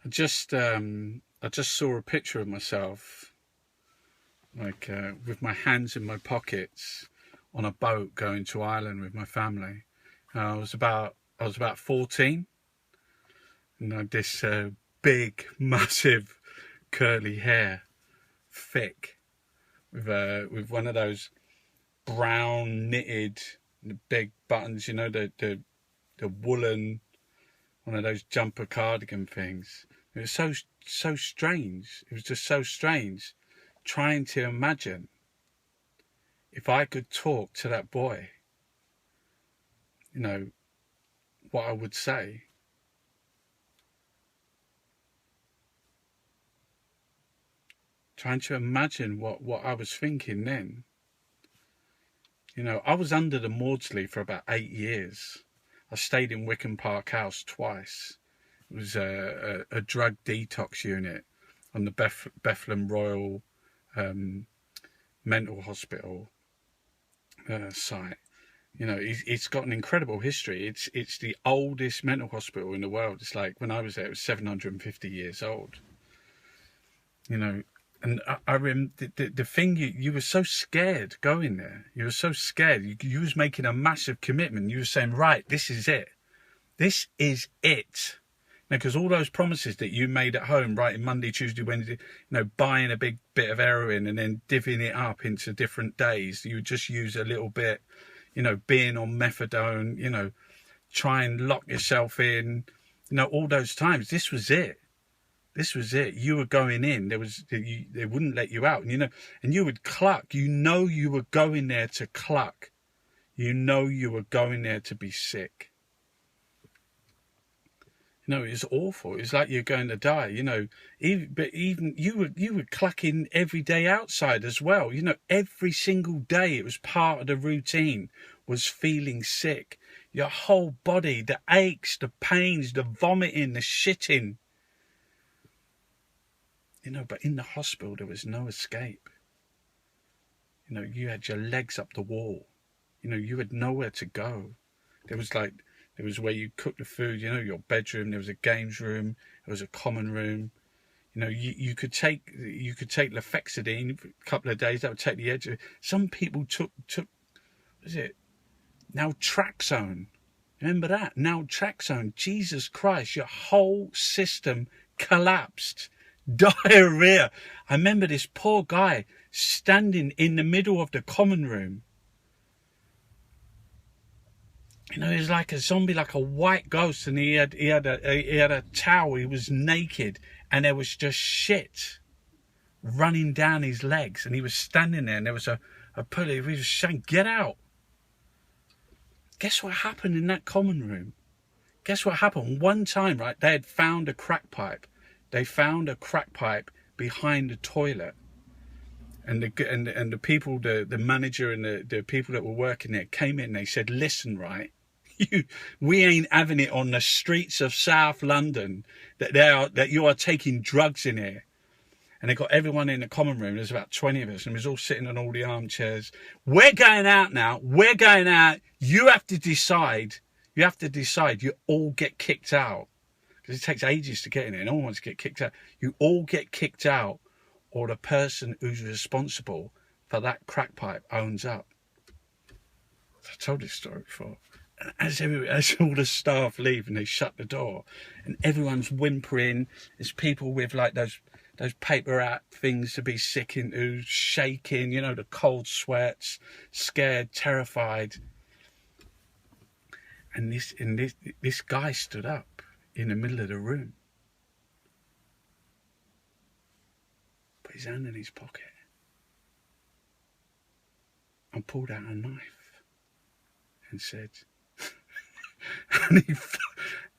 I just saw a picture of myself, like with my hands in my pockets, on a boat going to Ireland with my family. I was about 14, and I had this big, massive, curly hair, thick, with one of those brown knitted big buttons, you know, the woolen, one of those jumper cardigan things. It was so strange. It was just so strange, trying to imagine if I could talk to that boy, you know, what I would say. Trying to imagine what I was thinking then. You know, I was under the Maudsley for about 8 years. I stayed in Wickham Park House twice. It was a drug detox unit on the Bethlem Royal Mental Hospital site. You know, it's got an incredible history. It's the oldest mental hospital in the world. It's like, when I was there, it was 750 years old. You know, and I remember the thing, you were so scared going there. You were so scared. You was making a massive commitment. You were saying, right, this is it. This is it. Because all those promises that you made at home, writing Monday, Tuesday, Wednesday, you know, buying a big bit of heroin and then divvying it up into different days. You would just use a little bit, you know, being on methadone, you know, try and lock yourself in, you know, all those times. This was it. This was it. You were going in. They wouldn't let you out. And, you know, and you would cluck. You know you were going there to cluck. You know you were going there to be sick. You know, it's awful. It's like you're going to die. You know, even you were clucking every day outside as well. You know, every single day it was part of the routine. Was feeling sick. Your whole body, the aches, the pains, the vomiting, the shitting. You know, but in the hospital there was no escape. You know, you had your legs up the wall. You know, you had nowhere to go. There was where you cook the food, you know, your bedroom, there was a games room, there was a common room. You know, you could take lefexidine for a couple of days, that would take the edge of it. Some people took what is it? Naltrexone. Remember that? Naltrexone. Jesus Christ, your whole system collapsed. Diarrhea. I remember this poor guy standing in the middle of the common room. You know, he was like a zombie, like a white ghost, and he had a towel. He was naked, and there was just shit running down his legs, and he was standing there, and there was a pulley. He was saying, "Get out!" Guess what happened in that common room? Guess what happened? One time, right? They had found a crack pipe. They found a crack pipe behind the toilet, and the people, the manager and the people that were working there came in. And they said, "Listen, right." We ain't having it on the streets of South London that you are taking drugs in here. And they got everyone in the common room. There's about 20 of us, and we was all sitting on all the armchairs. We're going out now. We're going out. You have to decide. You have to decide. You all get kicked out. Because it takes ages to get in here. No one wants to get kicked out. You all get kicked out, or the person who's responsible for that crack pipe owns up. I've told this story before. As all the staff leave and they shut the door, and everyone's whimpering, there's people with like those paper out things to be sick into, shaking, you know, the cold sweats, scared, terrified. And this guy stood up in the middle of the room, put his hand in his pocket, and pulled out a knife and said,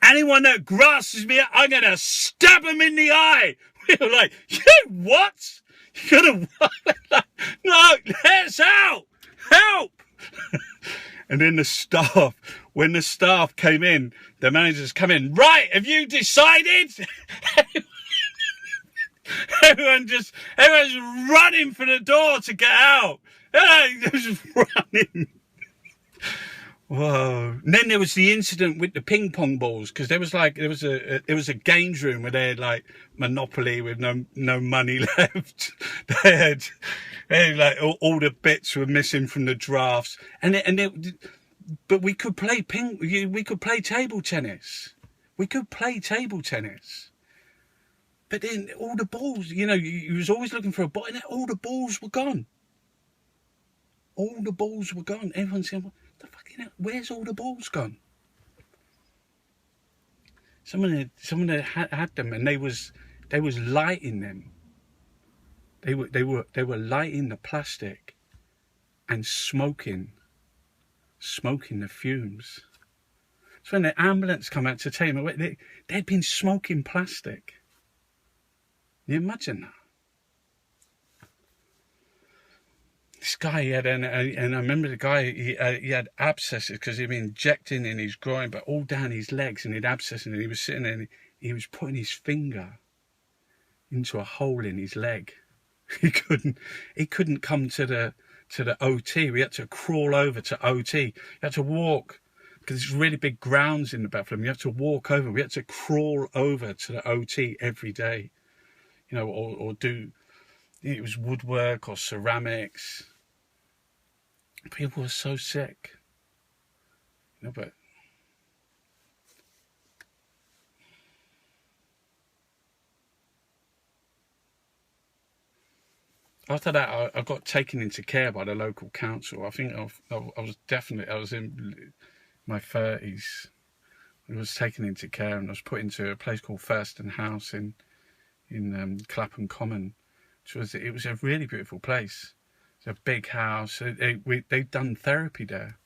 "Anyone that grasps me, I'm going to stab him in the eye." We were like, "You what? You're going to, no, let's out, help." And then when the staff came in, the managers come in, "Right, have you decided?" Everyone's running for the door to get out. Everyone's just running. Whoa! And then there was the incident with the ping pong balls, because there was a games room where they had like Monopoly with no money left. they had, they had like all the bits were missing from the drafts, but we could play we could play table tennis. We could play table tennis. But then all the balls, you was always looking for a ball, and then all the balls were gone. All the balls were gone. Everyone's saying, "What the fucking hell? Where's all the balls gone?" Someone had them, and they was lighting them. They were lighting the plastic and smoking the fumes. So when the ambulance come out to take them away, they'd been smoking plastic. Can you imagine that? This guy, he had, and I remember the guy, he had abscesses because he'd been injecting in his groin, but all down his legs, and he'd abscesses, and he was sitting there, and he was putting his finger into a hole in his leg. He couldn't come to the OT. We had to crawl over to OT. You had to walk, because there's really big grounds in the bathroom. You have to walk over. We had to crawl over to the OT every day, or do, it was woodwork or ceramics. People were so sick, but after that, I got taken into care by the local council. I think I was in my 30s. I was taken into care, and I was put into a place called Thurston House in Clapham Common, it was a really beautiful place. It's a big house. They'd done therapy there.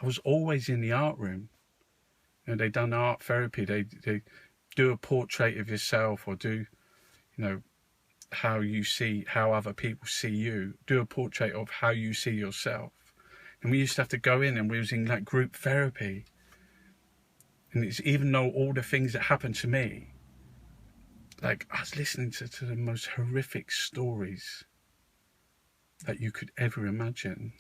I was always in the art room. They'd done art therapy. They do a portrait of yourself, or do, how other people see you. Do a portrait of how you see yourself. And we used to have to go in, and we was in like group therapy. And it's, even though all the things that happened to me, like, I was listening to the most horrific stories that you could ever imagine.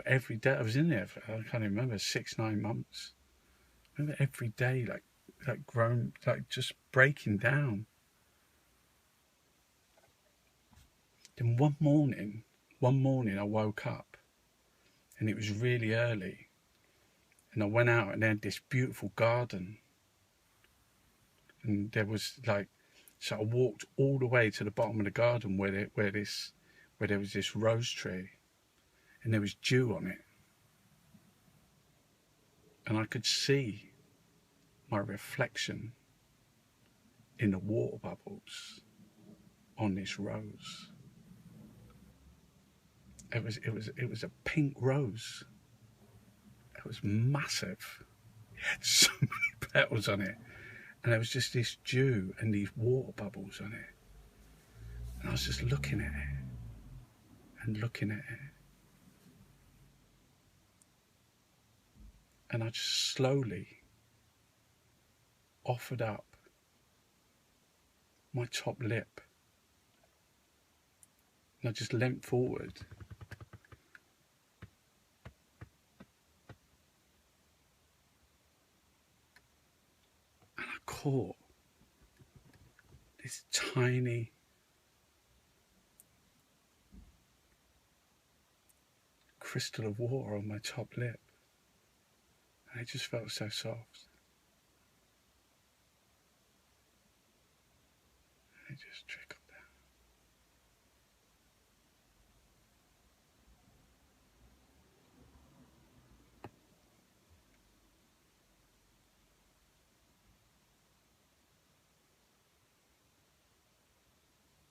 Every day I was in there for, I can't remember, 6-9 months. I remember every day, like grown, like just breaking down. Then one morning I woke up, and it was really early, and I went out, and they had this beautiful garden, and there was so I walked all the way to the bottom of the garden where there was this rose tree, and there was dew on it, and I could see my reflection in the water bubbles on this rose. It was a pink rose. It was massive. It had so many petals on it, and there was just this dew and these water bubbles on it. And I was just looking at it and looking at it. And I just slowly offered up my top lip. And I just leant forward. And I caught this tiny crystal of water on my top lip. And it just felt so soft. It just trickled.